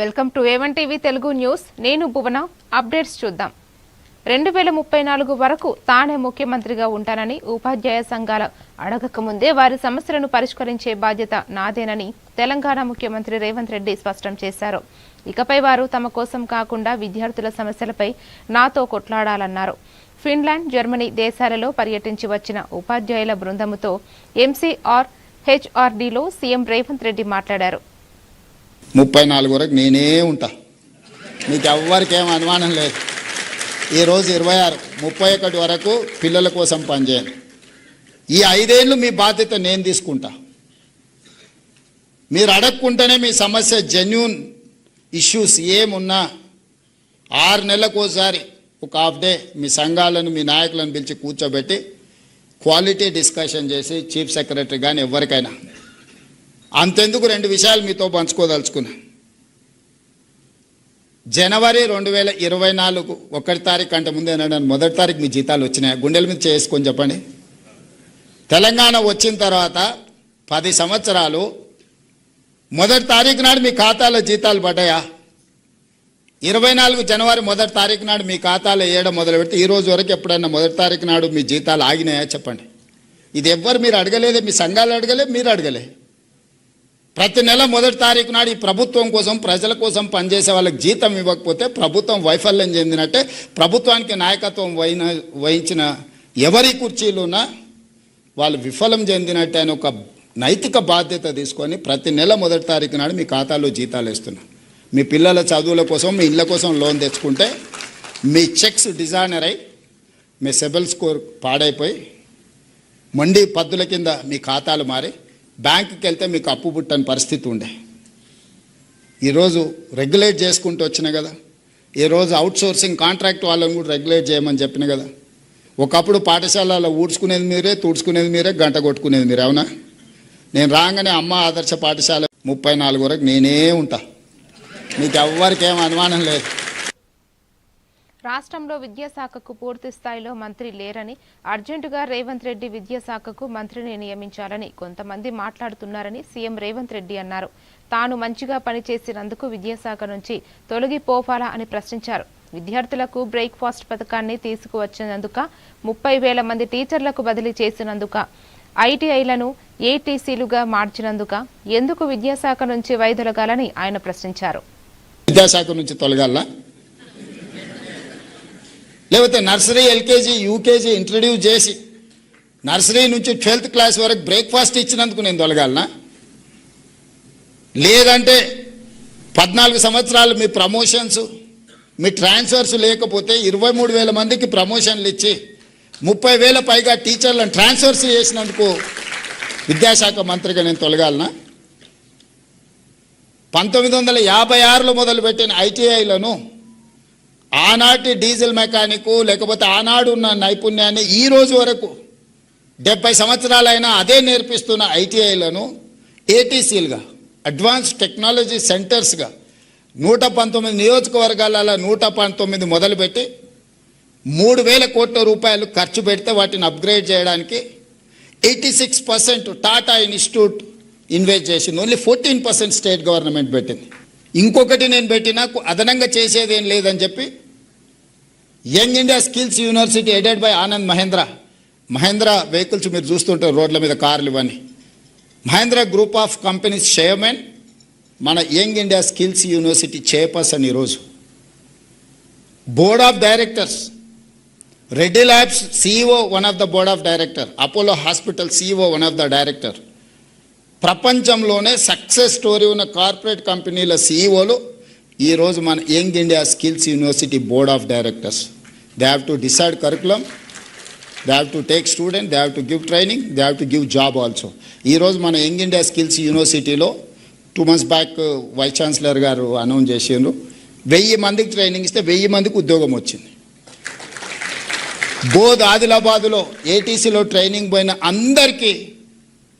Welcome to A1 TV Telugu news. నేను భువన. Updates చూద్దాం. 2034 వరకు తానే ముఖ్యమంత్రిగా ఉంటానని ఉపాధ్యాయ సంఘాల అడగక ముందే వారి సమస్యలను పరిష్కరించే బాధ్యత నాదేనని తెలంగాణ ముఖ్యమంత్రి రేవంత్ రెడ్డి స్పష్టం చేశారు. ఇకపై వారు తమ కోసం కాకుండా విద్యార్థుల సమస్యలపై నాతో కొట్లాడాలన్నారు. ఫిన్లాండ్, జర్మనీ దేశాలలో పర్యటించి వచ్చిన ఉపాధ్యాయుల బృందముతో MCRHRDలో సీఎం రేవంత్ రెడ్డి మాట్లాడారు. 34 వరకు నేనే ఉంటా, మీకు ఎవ్వరికి ఏం అనుమానం లేదు. ఈరోజు 26, 31 వరకు పిల్లల కోసం పనిచేయాలి. ఈ 5 ఏళ్ళు మీ బాధ్యత నేను తీసుకుంటా. మీరు అడగకుంటేనే మీ సమస్య జెన్యూన్ ఇష్యూస్ ఏమున్నా 6 నెలలకు ఒకసారి ఒక హాఫ్ డే మీ సంఘాలను మీ నాయకులను పిలిచి కూర్చోబెట్టి క్వాలిటీ డిస్కషన్ చేసి చీఫ్ సెక్రటరీ కానీ ఎవరికైనా అంతెందుకు 2 విషయాలు మీతో పంచుకోదలుచుకున్నా. జనవరి 2024 1 తారీఖు కంటే ముందే నన్ను 1 తారీఖు మీ జీతాలు వచ్చినాయి. గుండెల మీద చేసుకొని చెప్పండి. తెలంగాణ వచ్చిన తర్వాత 10 సంవత్సరాలు 1 తారీఖు నాడు మీ ఖాతాలో జీతాలు పడ్డాయా? 24 జనవరి 1 తారీఖు నాడు మీ ఖాతాలో వేయడం మొదలు పెడితే ఈ రోజు వరకు ఎప్పుడైనా 1 తారీఖు నాడు మీ జీతాలు ఆగినాయా చెప్పండి. ఇది ఎవ్వరు మీరు అడగలేదే, మీ సంఘాలు అడగలే, మీరు అడగలే. ప్రతి నెల 1 తారీఖు నాడు ఈ ప్రభుత్వం కోసం ప్రజల కోసం పనిచేసే వాళ్ళకి జీతం ఇవ్వకపోతే ప్రభుత్వం వైఫల్యం చెందినట్టే. ప్రభుత్వానికి నాయకత్వం వహించిన ఎవరి కుర్చీలున్నా వాళ్ళు విఫలం చెందినట్టే అని ఒక నైతిక బాధ్యత తీసుకొని ప్రతి నెల 1 తారీఖు నాడు మీ ఖాతాలో జీతాలు వేస్తున్నారు. మీ పిల్లల చదువుల కోసం, మీ ఇళ్ళ కోసం లోన్ తెచ్చుకుంటే మీ చెక్స్ డిజైనర్ అయి మీ సిబిల్ స్కోర్ పాడైపోయి మండి పద్దుల కింద మీ ఖాతాలు మారి బ్యాంకుకి వెళ్తే మీకు అప్పు పుట్టని పరిస్థితి ఉండే. ఈరోజు రెగ్యులేట్ చేసుకుంటూ వచ్చిన కదా. ఈరోజు అవుట్సోర్సింగ్ కాంట్రాక్ట్ వాళ్ళని కూడా రెగ్యులేట్ చేయమని చెప్పిన కదా. ఒకప్పుడు పాఠశాలలో ఊడ్చుకునేది మీరే, తుడుచుకునేది మీరే, గంట కొట్టుకునేది మీరే. అవునా? నేను రాగానే అమ్మ ఆదర్శ పాఠశాల 34 వరకు నేనే ఉంటా, మీకు ఎవ్వరికి ఏం అనుమానం లేదు. రాష్ట్రంలో విద్యాశాఖకు పూర్తి స్థాయిలో మంత్రి లేరని, అర్జెంటుగా రేవంత్ రెడ్డి విద్యాశాఖకు మంత్రిని నియమించాలని కొంతమంది మాట్లాడుతున్నారని సీఎం రేవంత్ రెడ్డి అన్నారు. తాను మంచిగా పనిచేసినందుకు విద్యాశాఖ నుంచి తొలగిపోవాలా అని ప్రశ్నించారు. విద్యార్థులకు బ్రేక్ఫాస్ట్ పథకాన్ని తీసుకువచ్చినందుక, 30,000 మంది టీచర్లకు బదిలీ చేసినందుక, ఐటీఐలను ఏటీసీలుగా మార్చినందుక ఎందుకు విద్యాశాఖ నుంచి వైదొలగాలని ఆయన ప్రశ్నించారు. విద్యాశాఖ నుంచి తొలగాల, లేకపోతే నర్సరీ, ఎల్కేజీ, యూకేజీ ఇంట్రడ్యూస్ చేసి నర్సరీ నుంచి 12th క్లాస్ వరకు బ్రేక్ఫాస్ట్ ఇచ్చినందుకు నేను తొలగాలనా? లేదంటే 14 సంవత్సరాలు మీ ప్రమోషన్స్, మీ ట్రాన్స్ఫర్స్ లేకపోతే 23,000 మందికి ప్రమోషన్లు ఇచ్చి 30,000 పైగా టీచర్లను ట్రాన్స్ఫర్స్ చేసినందుకు విద్యాశాఖ మంత్రిగా నేను తొలగాలనా? 1956లో మొదలుపెట్టిన ఐటీఐలను ఆనాటి డీజిల్ మెకానిక్ లేకపోతే ఆనాడు ఉన్న నైపుణ్యాన్ని ఈ రోజు వరకు 70 సంవత్సరాలైనా అదే నేర్పిస్తున్న ఐటీఐలను ఏటీసీలుగా, అడ్వాన్స్ టెక్నాలజీ సెంటర్స్గా 119 నియోజకవర్గాలలో 119 మొదలుపెట్టి 3,000 కోట్ల రూపాయలు ఖర్చు పెడితే వాటిని అప్గ్రేడ్ చేయడానికి 86% టాటా ఇన్స్టిట్యూట్ ఇన్వెస్ట్ చేసింది. ఓన్లీ 14% స్టేట్ గవర్నమెంట్ పెట్టింది. ఇంకొకటి నేను పెట్టినా అదనంగా చేసేది ఏం లేదని చెప్పి young India skills university aided by Anand Mahindra vehicles మీరు చూస్తుంటారు రోడ్ల మీద, కార్లు ఇవన్నీ. Mahindra group of companies chairman మన young India skills university chairperson. ఈరోజు board of directors, Reddy labs CEO one of the board of director, Apollo hospital CEO one of the director. ప్రపంచంలోనే success story ఉన్న కార్పొరేట్ కంపెనీల CEOలు ఈరోజు మన young India skills university board of directors. They have to decide curriculum, they have to take student, they have to give training, they have to give job also. ఈరోజు మన young India skills యూనివర్సిటీలో 2 months back vice chancellor గారు announce చేసిండ్రు, 1000 మందికి training ఇస్తే 1000 మందికి ఉద్యోగం వచ్చింది. బోధ్ ఆదిలాబాదులో ఏటీసీలో ట్రైనింగ్ పోయిన అందరికీ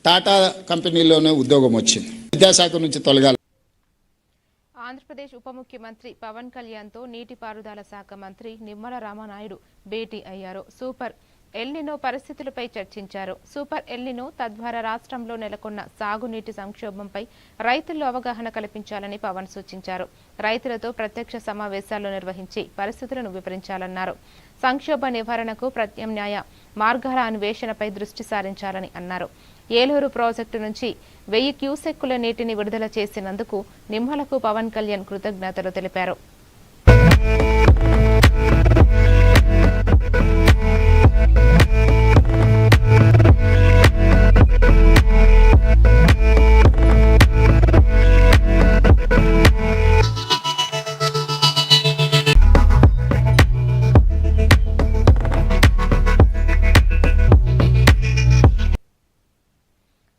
టాటా కంపెనీలోనే ఉద్యోగం వచ్చింది. విద్యాశాఖ నుంచి తొలగాలి. ఆంధ్రప్రదేశ్ ఉప ముఖ్యమంత్రి పవన్ కళ్యాణ్తో నీటిపారుదల శాఖ మంత్రి నిమ్మల రామనాయుడు భేటీ అయ్యారు. సూపర్ ఎల్నినో పరిస్థితులపై చర్చించారు. సూపర్ ఎల్నినో తద్వారా రాష్ట్రంలో నెలకొన్న సాగునీటి సంక్షోభంపై రైతుల్లో అవగాహన కల్పించాలని పవన్ సూచించారు. రైతులతో ప్రత్యక్ష సమావేశాలు నిర్వహించి పరిస్థితులను వివరించాలన్నారు. సంక్షోభ నివారణకు ప్రత్యామ్నాయ మార్గాల అన్వేషణపై దృష్టి సారించాలని అన్నారు. ఏలూరు ప్రాజెక్టు నుంచి 1000 క్యూసెక్కుల నీటిని విడుదల చేసినందుకు నిమ్మలకు పవన్ కళ్యాణ్ కృతజ్ఞతలు తెలిపారు.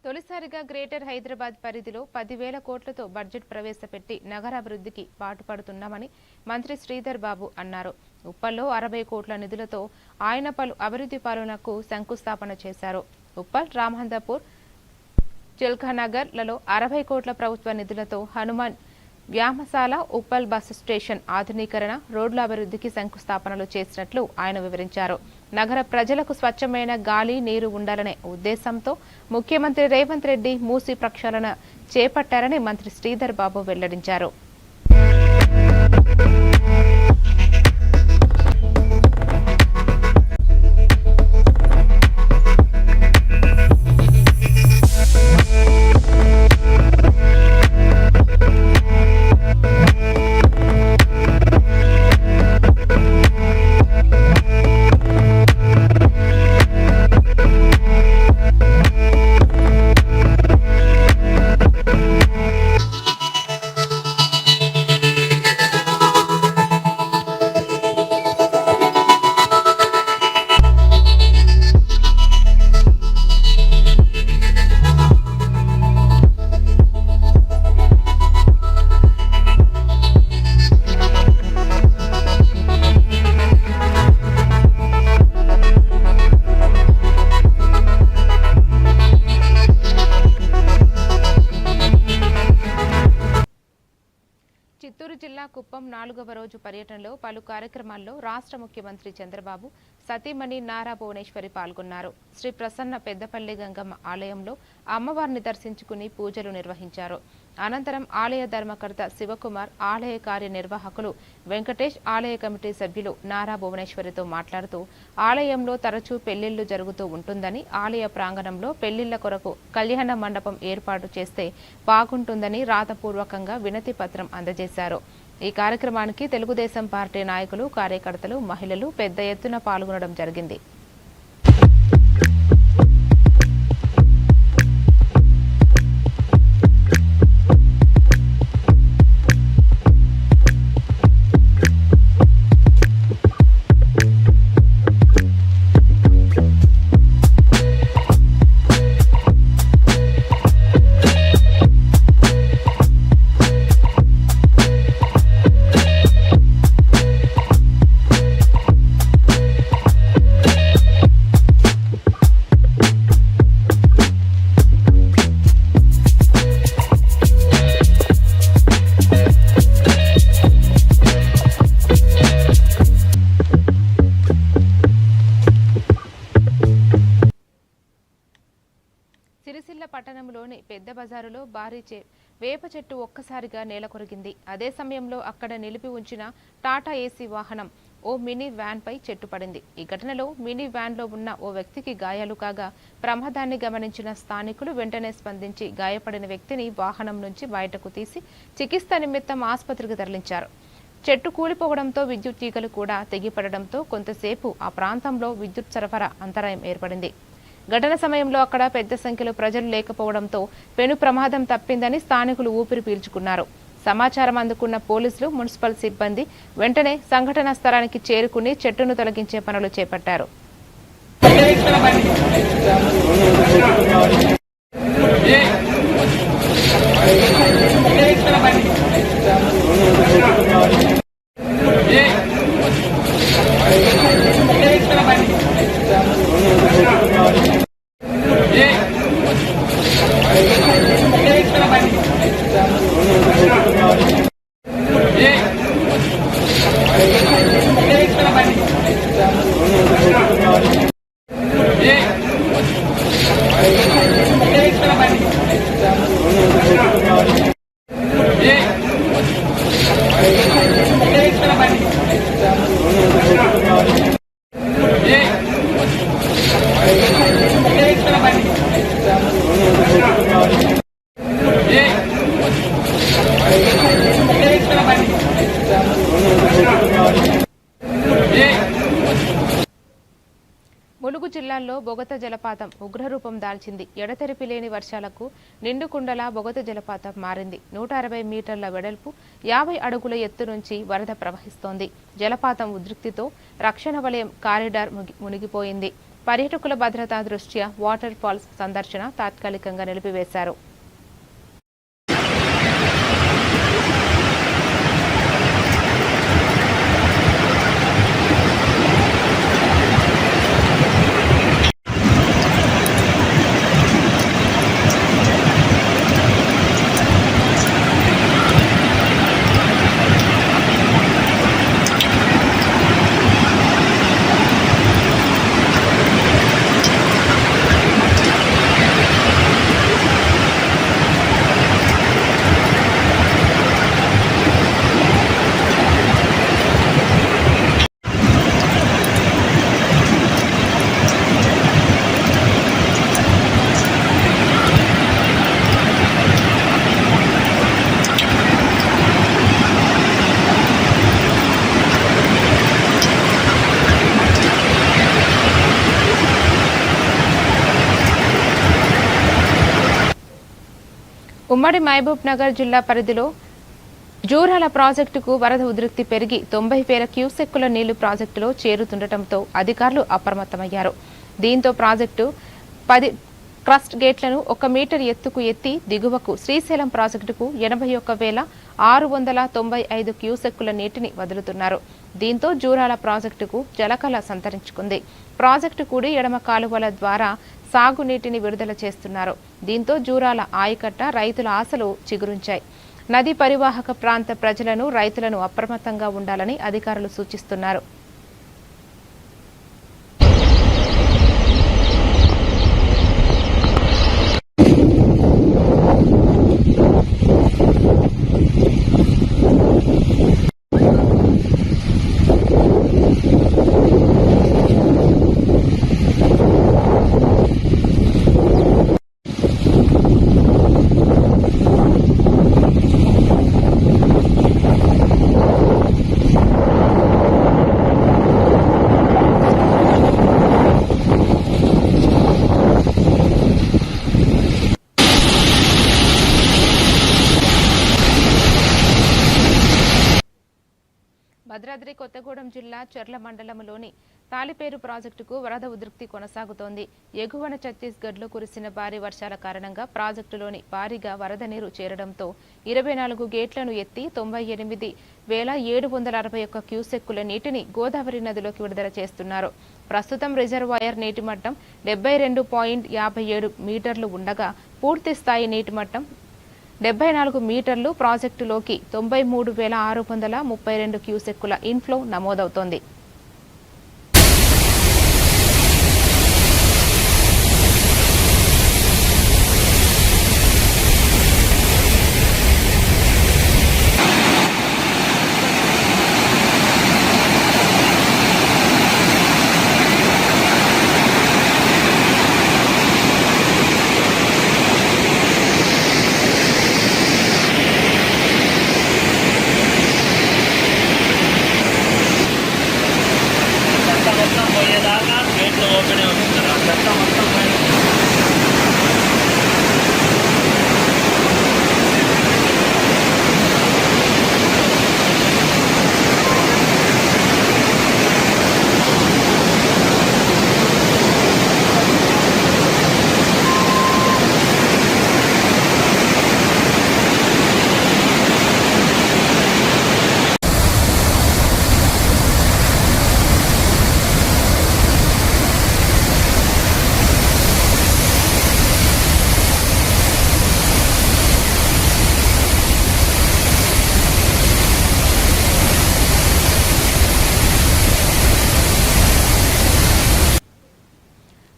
తొలిసారిగా గ్రేటర్ హైదరాబాద్ పరిధిలో 10,000 కోట్లతో బడ్జెట్ ప్రవేశపెట్టి నగరాభివృద్ధికి పాటుపడుతున్నామని మంత్రి శ్రీధర్ బాబు అన్నారు. ఉప్పల్లో 60 కోట్ల నిధులతో ఆయన పలు అభివృద్ధి పనులకు శంకుస్థాపన చేశారు. ఉప్పల్, రామచంద్రపూర్, చిల్కానగర్ లలో 60 కోట్ల ప్రభుత్వ నిధులతో హనుమాన్ వ్యామశాల, ఉప్పల్ బస్సు స్టేషన్ ఆధునీకరణ, రోడ్ల అభివృద్ధికి శంకుస్థాపనలు చేసినట్లు ఆయన వివరించారు. నగర ప్రజలకు స్వచ్ఛమైన గాలి, నీరు ఉండాలనే ఉద్దేశంతో ముఖ్యమంత్రి రేవంత్ రెడ్డి మూసి ప్రక్షాళన చేపట్టారని మంత్రి శ్రీధర్ బాబు వెల్లడించారు. చిత్తూరు జిల్లా కుప్పం 4వ రోజు పర్యటనలో పలు కార్యక్రమాల్లో రాష్ట్ర ముఖ్యమంత్రి చంద్రబాబు సతీమణి నారా భువనేశ్వరి పాల్గొన్నారు. శ్రీ ప్రసన్న పెద్దపల్లి గంగమ్మ ఆలయంలో అమ్మవారిని దర్శించుకుని పూజలు నిర్వహించారు. అనంతరం ఆలయ ధర్మకర్త శివకుమార్, ఆలయ కార్యనిర్వాహకులు వెంకటేష్, ఆలయ కమిటీ సభ్యులు నారా భువనేశ్వరితో మాట్లాడుతూ ఆలయంలో తరచూ పెళ్లిళ్లు జరుగుతూ ఉంటుందని, ఆలయ ప్రాంగణంలో పెళ్లిళ్ల కొరకు కళ్యాణ మండపం ఏర్పాటు చేస్తే బాగుంటుందని రాతపూర్వకంగా వినతి పత్రం అందజేశారు. ఈ కార్యక్రమానికి తెలుగుదేశం పార్టీ నాయకులు, కార్యకర్తలు, మహిళలు పెద్ద ఎత్తున పాల్గొనడం జరిగింది. సిరిసిల్ల పట్టణంలోని పెద్ద బజారులో భారీ వేప చెట్టు ఒక్కసారిగా నేలకొరిగింది. అదే సమయంలో అక్కడ నిలిపి ఉంచిన టాటా ఏసీ వాహనం ఓ మినీ వ్యాన్ పై చెట్టు పడింది. ఈ ఘటనలో మినీ వ్యాన్ లో ఉన్న ఓ వ్యక్తికి గాయాలు కాగా ప్రమాదాన్ని గమనించిన స్థానికులు వెంటనే స్పందించి గాయపడిన వ్యక్తిని వాహనం నుంచి బయటకు తీసి చికిత్స నిమిత్తం ఆసుపత్రికి తరలించారు. చెట్టు కూలిపోవడంతో విద్యుత్ తీగలు కూడా తెగిపడడంతో కొంతసేపు ఆ ప్రాంతంలో విద్యుత్ సరఫరా అంతరాయం ఏర్పడింది. ఘటన సమయంలో అక్కడ పెద్ద సంఖ్యలో ప్రజలు లేకపోవడంతో పెను ప్రమాదం తప్పిందని స్థానికులు ఊపిరి పీల్చుకున్నారు. సమాచారం అందుకున్న పోలీసులు, మున్సిపల్ సిబ్బంది వెంటనే సంఘటనా స్థలానికి చేరుకుని చెట్టును తొలగించే పనులు చేపట్టారు. జిల్లాల్లో బొగత జలపాతం ఉగ్రరూపం దాల్చింది. ఎడతెరిపి లేని వర్షాలకు నిండుకుండలా బొగత జలపాతం మారింది. 160 మీటర్ల వెడల్పు, 50 అడుగుల ఎత్తు నుంచి వరద ప్రవహిస్తోంది. జలపాతం ఉధృతితో రక్షణ వలయం కారిడార్ మునిగిపోయింది. పర్యాటకుల భద్రతా దృష్ట్యా వాటర్ ఫాల్స్ సందర్శన తాత్కాలికంగా నిలిపివేశారు. ఉమ్మడి మహబూబ్ నగర్ జిల్లా పరిధిలో జూరాల ప్రాజెక్టుకు వరద ఉధృతి పెరిగి 90,000 క్యూసెక్కుల నీళ్లు ప్రాజెక్టులో చేరుతుండటంతో అధికారులు అప్రమత్తమయ్యారు. దీంతో ప్రాజెక్టు 10 క్రస్ట్ గేట్లను 1 మీటర్ ఎత్తుకు ఎత్తి దిగువకు శ్రీశైలం ప్రాజెక్టుకు 81,695 క్యూసెక్కుల నీటిని వదులుతున్నారు. దీంతో జూరాల ప్రాజెక్టుకు జలకళ సంతరించుకుంది. ప్రాజెక్టు కుడి ఎడమ కాలువల ద్వారా సాగునీటిని విడుదల చేస్తున్నారు. దీంతో జూరాల ఆయకట్ట రైతుల ఆశలు చిగురించాయి. నదీ పరివాహక ప్రాంత ప్రజలను రైతులను అప్రమత్తంగా ఉండాలని అధికారులు సూచిస్తున్నారు. భద్రాద్రి కొత్తగూడెం జిల్లా చెర్ల మండలంలోని తాలిపేరు ప్రాజెక్టుకు వరద ఉధృతి కొనసాగుతోంది. ఎగువన ఛత్తీస్గఢ్లో కురిసిన భారీ వర్షాల కారణంగా ప్రాజెక్టులోని భారీగా వరద నీరు చేరడంతో 24 గేట్లను ఎత్తి 98,761 క్యూసెక్కుల నీటిని గోదావరి నదిలోకి విడుదల చేస్తున్నారు. ప్రస్తుతం రిజర్వాయర్ నీటి మట్టం 72.57 మీటర్లు ఉండగా పూర్తి స్థాయి నీటి మట్టం 74 మీటర్లు. ప్రాజెక్టులోకి 93,632 క్యూసెక్కుల ఇన్ఫ్లో నమోదవుతోంది.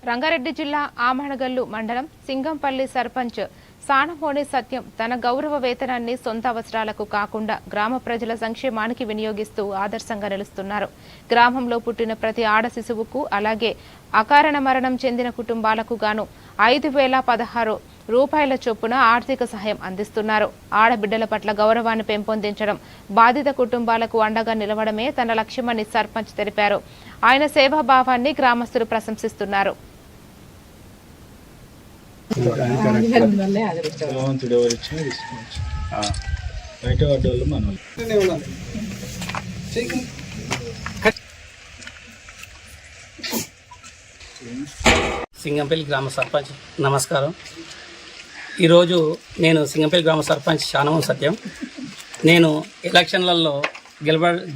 రంగారెడ్డి జిల్లా ఆమనగల్లు మండలం సింగంపల్లి సర్పంచ్ సానమోని సత్యం తన గౌరవ వేతనాన్ని సొంత అవసరాలకు కాకుండా గ్రామ ప్రజల సంక్షేమానికి వినియోగిస్తూ ఆదర్శంగా నిలుస్తున్నారు. గ్రామంలో పుట్టిన ప్రతి ఆడ శిశువుకు అలాగే అకారణ మరణం చెందిన కుటుంబాలకు గాను 5,016 రూపాయల చొప్పున ఆర్థిక సహాయం అందిస్తున్నారు. ఆడబిడ్డల పట్ల గౌరవాన్ని పెంపొందించడం, బాధిత కుటుంబాలకు అండగా నిలవడమే తన లక్ష్యమని సర్పంచ్ తెలిపారు. ఆయన సేవాభావాన్ని గ్రామస్తులు ప్రశంసిస్తున్నారు. భగవంతుడు ఎవరు ఇచ్చినా తీసుకోవచ్చు. బయట పడ్డోళ్ళు మన సింగంపల్లి గ్రామ సర్పంచ్ నమస్కారం. ఈరోజు నేను సింగంపల్లి గ్రామ సర్పంచ్ సానమోని సత్యం. నేను ఎలక్షన్లలో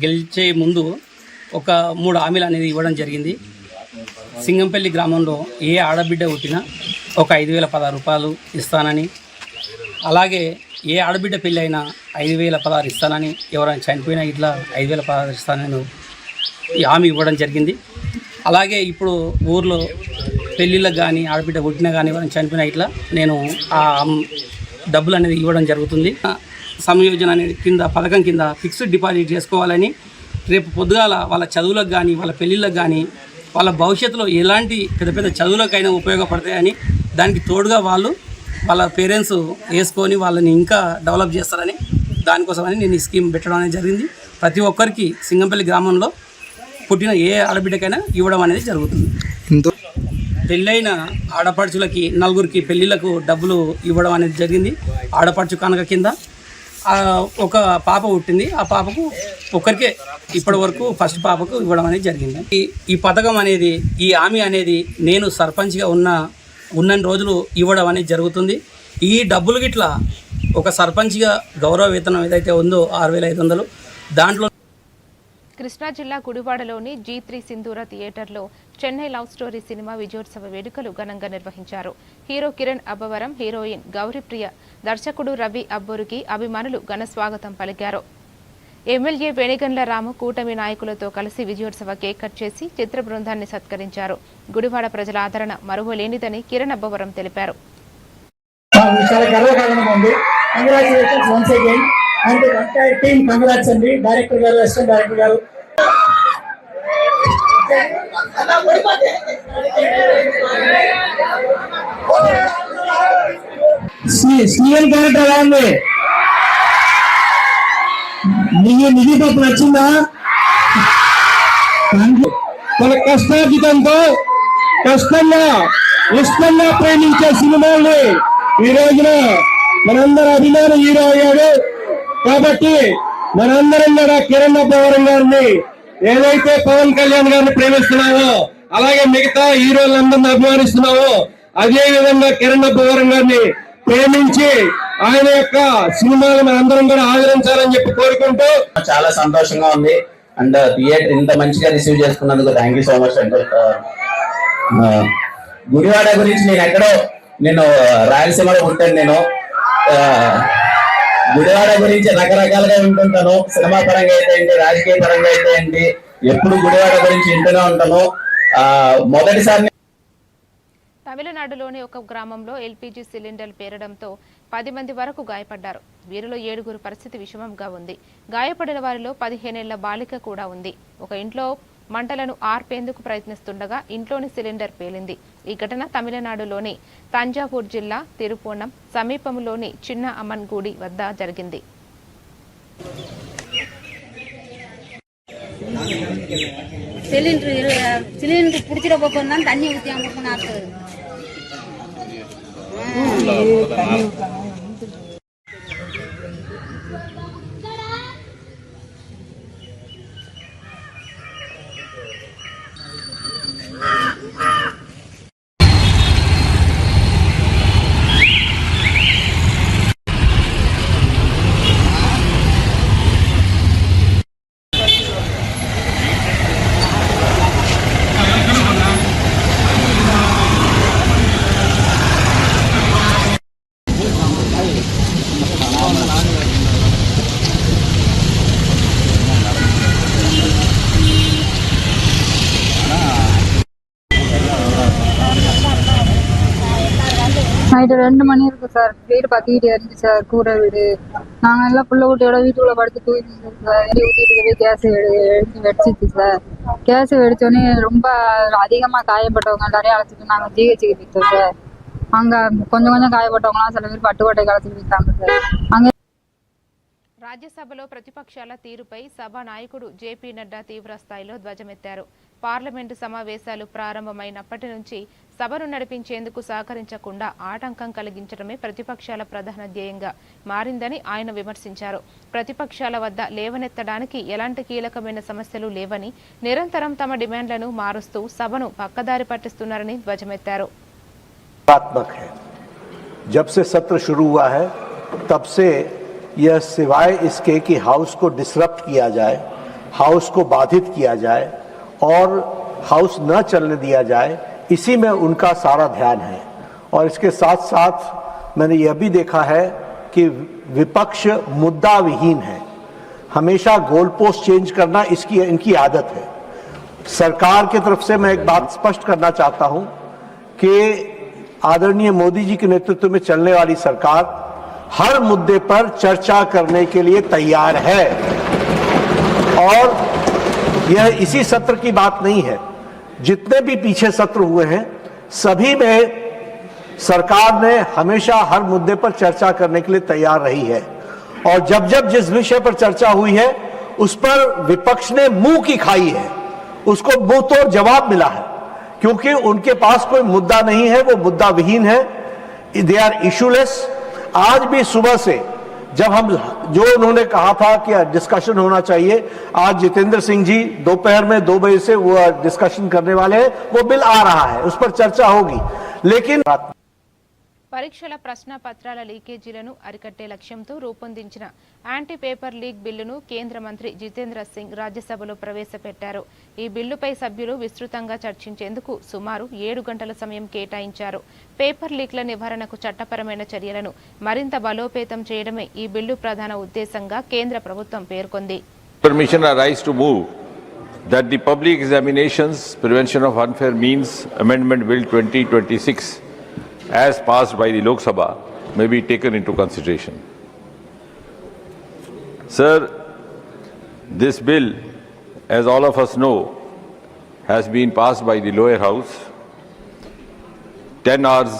గెలిచే ముందు ఒక 3 హామీలు అనేది ఇవ్వడం జరిగింది. సింగంపల్లి గ్రామంలో ఏ ఆడబిడ్డ పుట్టినా ఒక 5,016 రూపాయలు ఇస్తానని, అలాగే ఏ ఆడబిడ్డ పెళ్ళి అయినా 5,016 ఇస్తానని, ఎవరైనా చనిపోయినా ఇట్లా 5,016 ఇస్తానని ఈ హామీ ఇవ్వడం జరిగింది. అలాగే ఇప్పుడు ఊర్లో పెళ్ళిళ్ళకి కానీ ఆడబిడ్డ పుట్టినా కానీ ఎవరైనా చనిపోయినా ఇట్లా నేను ఆ డబ్బులు అనేది ఇవ్వడం జరుగుతుంది. సంయోజన అనేది పథకం కింద ఫిక్స్డ్ డిపాజిట్ చేసుకోవాలని, రేపు పొద్దుగాల వాళ్ళ చదువులకు కానీ వాళ్ళ పెళ్ళిళ్ళకి కానీ వాళ్ళ భవిష్యత్తులో ఎలాంటి పెద్ద పెద్ద చదువులకైనా ఉపయోగపడతాయని, దానికి తోడుగా వాళ్ళ పేరెంట్స్ వేసుకొని వాళ్ళని ఇంకా డెవలప్ చేస్తారని, దానికోసమని నేను ఈ స్కీమ్ పెట్టడం అనేది జరిగింది. ప్రతి ఒక్కరికి సింగంపల్లి గ్రామంలో పుట్టిన ఏ ఆడబిడ్డకైనా ఇవ్వడం అనేది జరుగుతుంది. పెళ్ళైన ఆడపడుచులకి 4గురికి పెళ్ళిళ్ళకు డబ్బులు ఇవ్వడం అనేది జరిగింది. ఆడపడుచు కానుక కింద ఒక పాప పుట్టింది. ఆ పాపకు ఒక్కరికే ఇప్పటి వరకు ఫస్ట్ పాపకు ఇవ్వడం అనేది జరిగింది. ఈ పథకం అనేది, ఈ హామీ అనేది నేను సర్పంచ్గా ఉన్న రోజులు ఇవ్వడం అనేది జరుగుతుంది. ఈ డబ్బులు గిట్లా ఒక సర్పంచ్గా గౌరవ వేతనం ఏదైతే ఉందో 6,500 దాంట్లో. కృష్ణా జిల్లా గుడివాడలోని G3 సింధూర థియేటర్లో చెన్నై లవ్ స్టోరీ సినిమా విజయోత్సవ వేడుకలు ఘనంగా నిర్వహించారు. హీరో కిరణ్ అబ్బవరం, హీరోయిన్ గౌరీప్రియ, దర్శకుడు రవి అబ్బోరుకి అభిమానులు ఘన స్వాగతం పలికారు. ఎమ్మెల్యే వేణిగండ్ల రాము కూటమి నాయకులతో కలిసి విజయోత్సవ కేక్ కట్ చేసి చిత్ర బృందాన్ని సత్కరించారు. గుడివాడ ప్రజల ఆదరణ మరువలేనిదని కిరణ్ అబ్బవరం తెలిపారు. చాలా గర్వకారణంగా ఉంది. Congratulations once again and entire team. Congrats అండి, డైరెక్టర్ గారు, అసిస్టెంట్ డైరెక్టర్ గారు. సీఎం క్యారెక్టర్ ఎలా ఉంది? నిధి పాప నచ్చిందా? మన కష్టార్జితంతో కష్టంగా ఇష్టంగా ప్రేమించే సినిమాల్ని ఈ రోజున మనందరూ అభిమాన హీరో అయ్యాడు. కాబట్టి మనందరం కూడా కిరణ్ అబ్బవరం గారిని ఏదైతే పవన్ కళ్యాణ్ గారిని ప్రేమిస్తున్నామో, అలాగే మిగతా హీరోలందరినీ అభిమానిస్తున్నామో, అదే విధంగా కిరణ్ అబ్బవరం గారిని ప్రేమించి ఆయన యొక్క సినిమాలు మనందరం కూడా ఆదరించాలని చెప్పి కోరుకుంటూ చాలా సంతోషంగా ఉంది. అండ్ థియేటర్ ఇంత మంచిగా రిసీవ్ చేసుకున్నందుకు థ్యాంక్ యూ సో మచ్ అండి. గుడివాడ గురించి నేను రాయలసీమలో ఉంటాను. నేను గుడివాడ గురించి రకరకాలుగా వింటుంటాను. సినిమా పరంగా అయితే ఏంటి, రాజకీయ పరంగా అయితే ఏంటి, ఎప్పుడు గుడివాడ గురించి వింటూనే ఉంటాను. మొదటిసారి తమిళనాడులోని ఒక గ్రామంలో ఎల్పీజీ సిలిండర్ పేరడంతో 10 మంది వరకు గాయపడ్డారు. వీరిలో 7గురు పరిస్థితి విషమంగా ఉంది. గాయపడిన వారిలో 15 ఏళ్ల బాలిక కూడా ఉంది. ఒక ఇంట్లో మంటలను ఆర్పేందుకు ప్రయత్నిస్తుండగా ఇంట్లోని సిలిండర్ పేలింది. ఈ ఘటన తమిళనాడులోని తంజావూరు జిల్లా తిరుపోనం సమీపంలోని చిన్న అమ్మన్ గుడి వద్ద జరిగింది. சிலிண்டர் பிடிச்சிட போனா தண்ணி ஊற்றி அவங்க நாட்டு நைட்டு 2 மணி இருக்கு சார். வீடு பத்திக்கிட்டே இருந்துச்சு சார், கூரை வீடு. நாங்கள் எல்லாம் புள்ள குட்டியோட வீட்டுக்குள்ள படுத்து தூங்கிட்டு சார். எரி ஊற்றிட்டு போய் கேஸ் எடுத்து வெடிச்சிச்சு சார். கேஸ் வெடிச்சோடனே ரொம்ப அதிகமாக காயப்பட்டவங்க எல்லாரையும் அழைச்சிட்டு நாங்கள் ஜிஹெச்சுக்கு போயிட்டோம் சார். அங்கே கொஞ்சம் கொஞ்சம் காயப்பட்டவங்களாம் சில பேர் பட்டுக்கோட்டை அழைச்சிட்டு போயிட்டாங்க சார். அங்கே రాజ్యసభలో ప్రతిపక్షాల తీరుపై సభా నాయకుడు జేపీ నడ్డా తీవ్ర స్థాయిలో ధ్వజమెత్తారు. పార్లమెంటు సమావేశాలు ప్రారంభమైనప్పటి నుంచి సభను నడిపించేందుకు సహకరించకుండా ఆటంకం కలిగించడమే ప్రతిపక్షాల ప్రధాన ధ్యేయంగా మారిందని ఆయన విమర్శించారు. ప్రతిపక్షాల వద్ద లేవనెత్తడానికి ఎలాంటి కీలకమైన సమస్యలు లేవని, నిరంతరం తమ డిమాండ్లను మారుస్తూ సభను పక్కదారి పట్టిస్తున్నారని ధ్వజమెత్తారు. जब से सत्र शुरू हुआ है तब से यह सिवाय इसके कि हाउस को डिसरप्ट किया जाए, हाउस को बाधित किया जाए और हाउस न चलने दिया जाए, इसी में उनका सारा ध्यान है। और इसके साथ साथ मैंने यह भी देखा है कि विपक्ष मुद्दा विहीन है, हमेशा गोल पोस्ट चेंज करना इनकी आदत है। सरकार की तरफ से मैं एक बात स्पष्ट करना चाहता हूं कि आदरणीय मोदी जी के नेतृत्व में चलने वाली सरकार हर मुद्दे पर चर्चा करने के लिए तैयार है। और यह इसी सत्र की बात नहीं है, जितने भी पीछे सत्र हुए हैं सभी में सरकार ने हमेशा हर मुद्दे पर चर्चा करने के लिए तैयार रही है। और जब जब जिस विषय पर चर्चा हुई है उस पर विपक्ष ने मुंह की खाई है, उसको मुंह तोड़ जवाब मिला है, क्योंकि उनके पास कोई मुद्दा नहीं है, वो मुद्दा विहीन है, दे आर इशूलेस। आज भी सुबह से जब हम जो उन्होंने कहा था कि डिस्कशन होना चाहिए, आज जितेंद्र सिंह जी दोपहर में 2 बजे से वो डिस्कशन करने वाले हैं, वो बिल आ रहा है, उस पर चर्चा होगी। लेकिन పరీక్షల ప్రశ్నపత్రాల లీకేజీలను అరికట్టే లక్ష్యంతో రూపొందించిన యాంటీ పేపర్ లీక్ బిల్లును కేంద్ర మంత్రి జితేంద్ర సింగ్ రాజ్యసభలో ప్రవేశపెట్టారు. ఈ బిల్లుపై సభ్యులు విస్తృతంగా చర్చించేందుకు సుమారు 7 గంటల సమయం కేటాయించారు. పేపర్ లీక్ల నివారణకు చట్టపరమైన చర్యలను మరింత బలోపేతం చేయడమే ఈ బిల్లు ప్రధాన ఉద్దేశంగా కేంద్ర ప్రభుత్వం పేర్కొంది. Permission arise to move that the Public Examinations Prevention of Unfair Means Amendment Bill 2026 as passed by the Lok Sabha may be taken into consideration. Sir, this bill, as all of us know, has been passed by the lower house. 10 hours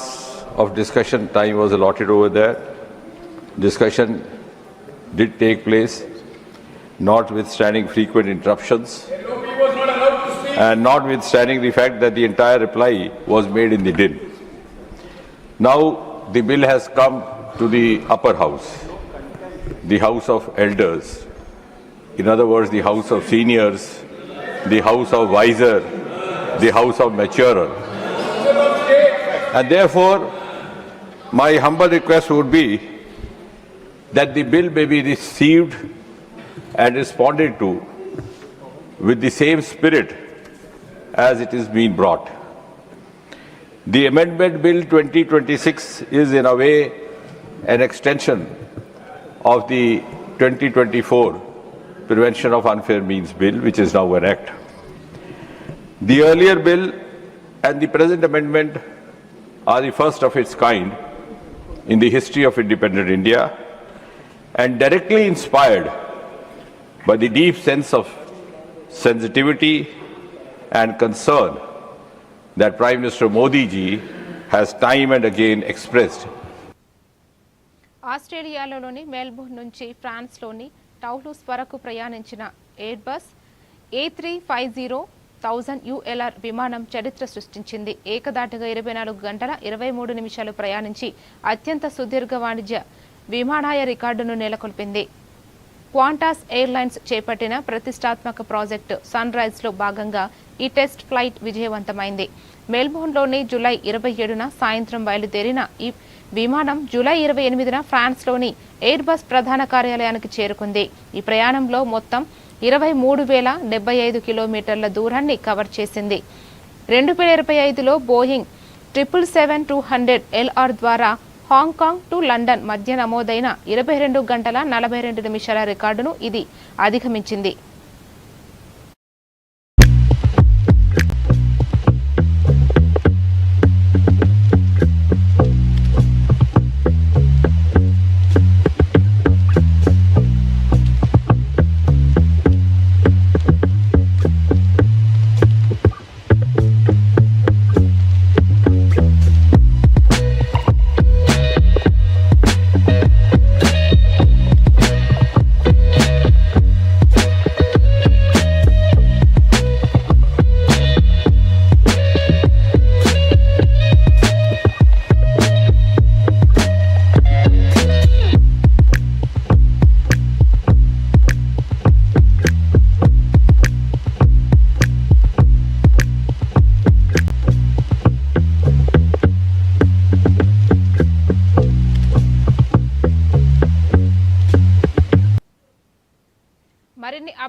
of discussion time was allotted over there. Discussion did take place, notwithstanding frequent interruptions and notwithstanding the fact that the entire reply was made in the din. Now the bill has come to the upper house, the house of elders, in other words the house of seniors, the house of wiser, the house of maturer. And therefore my humble request would be that the bill may be received and responded to with the same spirit as it is being brought. The Amendment Bill 2026 is in a way an extension of the 2024 Prevention of Unfair Means Bill, which is now an act. The earlier bill and the present amendment are the first of its kind in the history of independent India and directly inspired by the deep sense of sensitivity and concern that Prime Minister Modi ji has time and again expressed. ఆస్ట్రేలియాలోని Melbourne నుంచి ఫ్రాన్స్లోని టౌలూస్ వరకు ప్రయాణించిన Airbus A350-1000 ULR విమానం చరిత్ర సృష్టించింది. ఏకదాటిగా 24 గంటల 23 నిమిషాలు ప్రయాణించి అత్యంత సుదీర్ఘ వాణిజ్య విమానాయ రికార్డును నెలకొల్పింది. క్వాంటాస్ ఎయిర్లైన్స్ చేపట్టిన ప్రతిష్టాత్మక ప్రాజెక్టు సన్ రైజ్లో భాగంగా ఈ టెస్ట్ ఫ్లైట్ విజయవంతమైంది. మెల్బోర్న్లోని జూలై 27న సాయంత్రం బయలుదేరిన ఈ విమానం జూలై 28న ఫ్రాన్స్లోని ఎయిర్బస్ ప్రధాన కార్యాలయానికి చేరుకుంది. ఈ ప్రయాణంలో మొత్తం 23,075 కిలోమీటర్ల దూరాన్ని కవర్ చేసింది. 2025లో బోయింగ్ 777-200 LR ద్వారా హాంకాంగ్ టు లండన్ మధ్య నమోదైన 22 గంటల 42 నిమిషాల రికార్డును ఇది అధిగమించింది.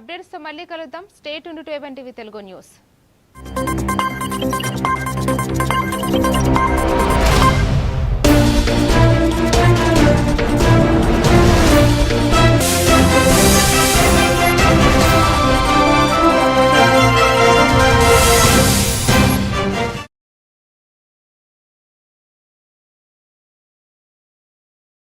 అప్డేట్స్తో మళ్ళీ కలుద్దాం. Stay tuned to ABN TV Telugu news.